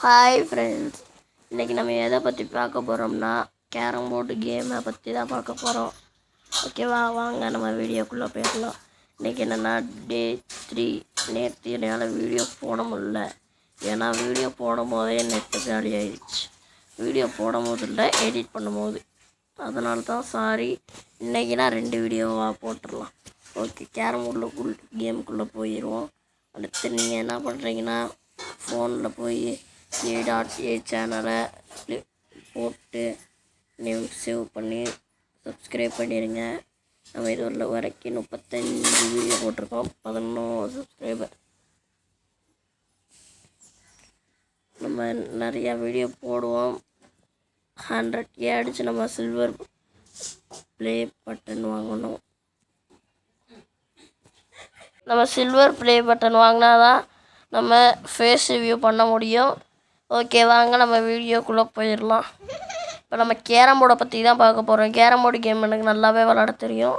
Hi friends, இன்றைக்கி நம்ம எதை பற்றி பார்க்க போகிறோம்னா கேரம் போர்டு கேமை பற்றி தான் பார்க்க போகிறோம். ஓகேவா, வாங்க நம்ம வீடியோக்குள்ளே போயிடலாம். இன்றைக்கி என்னென்னா டே 3. நேற்று என்னால் வீடியோ போட முடியல, ஏன்னா வீடியோ போடும் போதே நெட்டு காலி ஆயிடுச்சு. வீடியோ போடும் போது இல்லை, எடிட் பண்ணும்போது. அதனால தான் சாரி. இன்றைக்கி நான் 2 வீடியோவாக போட்டுடலாம். ஓகே, கேரம் போர்டில் கேமுக்குள்ளே போயிடுவோம். அடுத்து நீங்கள் என்ன பண்ணுறீங்கன்னா, ஃபோனில் போய் A.A சேனலை போட்டு நேம் சேவ் பண்ணி சப்ஸ்கிரைப் பண்ணிடுங்க. நம்ம இது வரைக்கும் 35 வீடியோ போட்டிருக்கோம், 11 சப்ஸ்கிரைபர். நம்ம நிறையா வீடியோ போடுவோம். 100K அடித்து நம்ம சில்வர் ப்ளே பட்டன் வாங்கணும். நம்ம சில்வர் ப்ளே பட்டன் வாங்கினா தான் நம்ம ஃபேஸ் ரிவ்யூ பண்ண முடியும். ஓகே, வாங்க நம்ம வீடியோக்குள்ளே போயிடலாம். இப்போ நம்ம கேரம் போர்டை பற்றி தான் பார்க்க போகிறோம். கேரம் போர்டு கேம் எனக்கு நல்லாவே விளாட தெரியும்.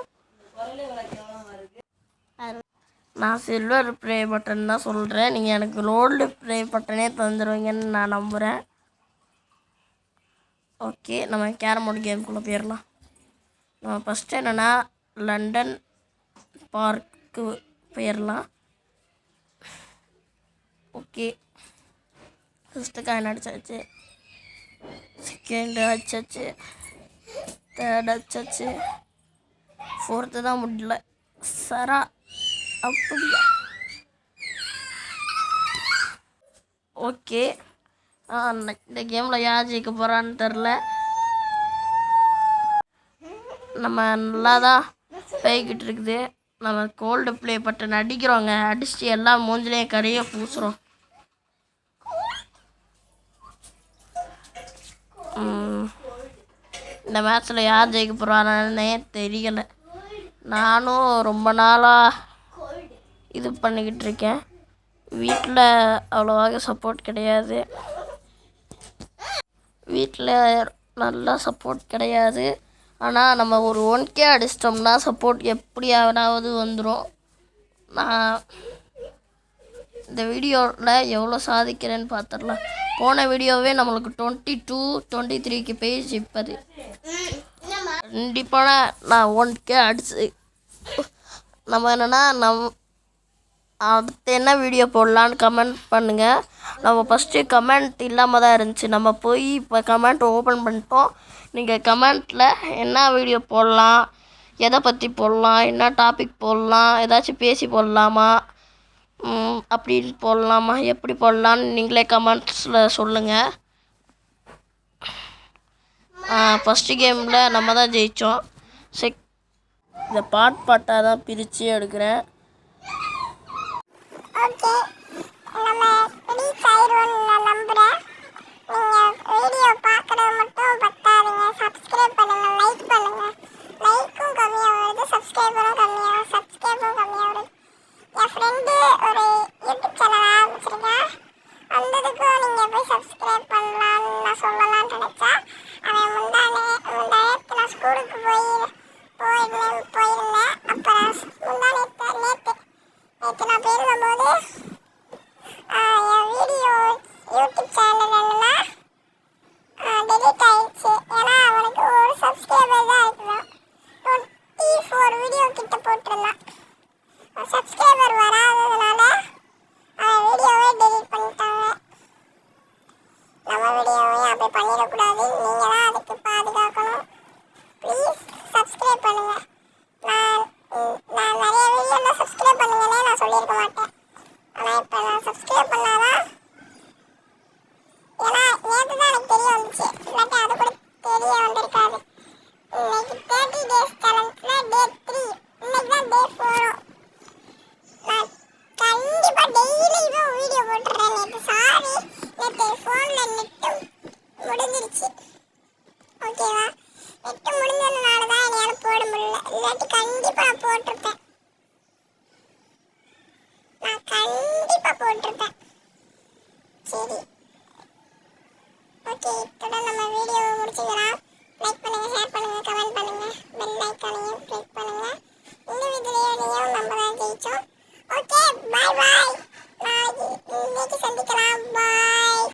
நான் சில்வர் ப்ளே பட்டன் தான் சொல்கிறேன், நீங்கள் எனக்கு கோல்டு ப்ளே பட்டனே தந்துடுவீங்கன்னு நான் நம்புகிறேன். ஓகே, நம்ம கேரம் போர்டு கேமுக்குள்ளே போயிடலாம். நம்ம ஃபஸ்ட்டு என்னென்னா லண்டன் பார்க்கு போயிடலாம். ஓகே, ஃபஸ்ட்டு காயின் அடிச்சாச்சு, செகண்டு அடிச்சாச்சு, தேர்ட் அடிச்சாச்சு, ஃபோர்த்து தான் முடியல. சரா அப்படியா? ஓகே, இந்த கேமில் யார் ஜெயிக்க போகிறான்னு தெரில. நம்ம நல்லா தான் போய்கிட்டு இருக்குது. நம்ம கோல்டு ப்ளே பட்டன் அடிக்கிறோங்க, அடிச்சுட்டு எல்லா மூஞ்சிலையும் கரையை பூசுகிறோம். இந்த மேட்ச்சில் யார் ஜெயிக்க போகிறானே தெரியலை. நானும் ரொம்ப நாளாக இது பண்ணிக்கிட்டு இருக்கேன். வீட்டில் அவ்வளோவாக சப்போர்ட் கிடையாது. நல்லா சப்போர்ட் கிடையாது. ஆனால் நம்ம ஒரு 1K அடிச்சிட்டோம்னா சப்போர்ட் எப்படியாவது வந்துடும். நான் இந்த வீடியோவில் எவ்வளோ சாதிக்கிறேன்னு பார்த்துடலாம். போன வீடியோவே நம்மளுக்கு 22, 23க்கு பேஜ். இப்போது கண்டிப்பாக நான் 1K அடிச்சு நம்ம என்னென்னா அடுத்து என்ன வீடியோ போடலான்னு கமெண்ட் பண்ணுங்கள். நம்ம ஃபஸ்ட்டு கமெண்ட் இல்லாமல் தான் இருந்துச்சு, நம்ம போய் இப்போ கமெண்ட் ஓப்பன் பண்ணிட்டோம். நீங்கள் கமெண்ட்டில் என்ன வீடியோ போடலாம், எதை பற்றி போடலாம், என்ன டாபிக் போடலாம், ஏதாச்சும் பேசி போடலாமா, அப்படின்னு போடலாமா, எப்படி போடலான்னு நீங்களே கமெண்ட்ஸில் சொல்லுங்கள். ஃபஸ்ட்டு கேமில் நம்ம தான் ஜெயித்தோம். இதை பாட்டாக தான் பிரித்து எடுக்கிறேன். ஓகே, நம்ம ரீச் ஆயிடுவோம்னு நான் நம்புகிறேன். நீங்கள் வீடியோ பார்க்குறது மட்டும் பத்தாதுங்க, சப்ஸ்கிரைப் பண்ணுங்கள், லைக் பண்ணுங்கள். லைக்கும் கம்மியாக வருது, சப்ஸ்கிரைபரும் கம்மியாக வருது. என் ஃப்ரெண்டு ஒரு யூடியூப் சேனல் ஆரம்பிச்சிருக்கேன், அந்ததுக்கும் நீங்கள் போய் சப்ஸ்கிரைப் பண்ணலான்னு நான் சொல்லலான்னு நினச்சேன். அவன் முந்தானத்து நான் ஸ்கூலுக்கு போய்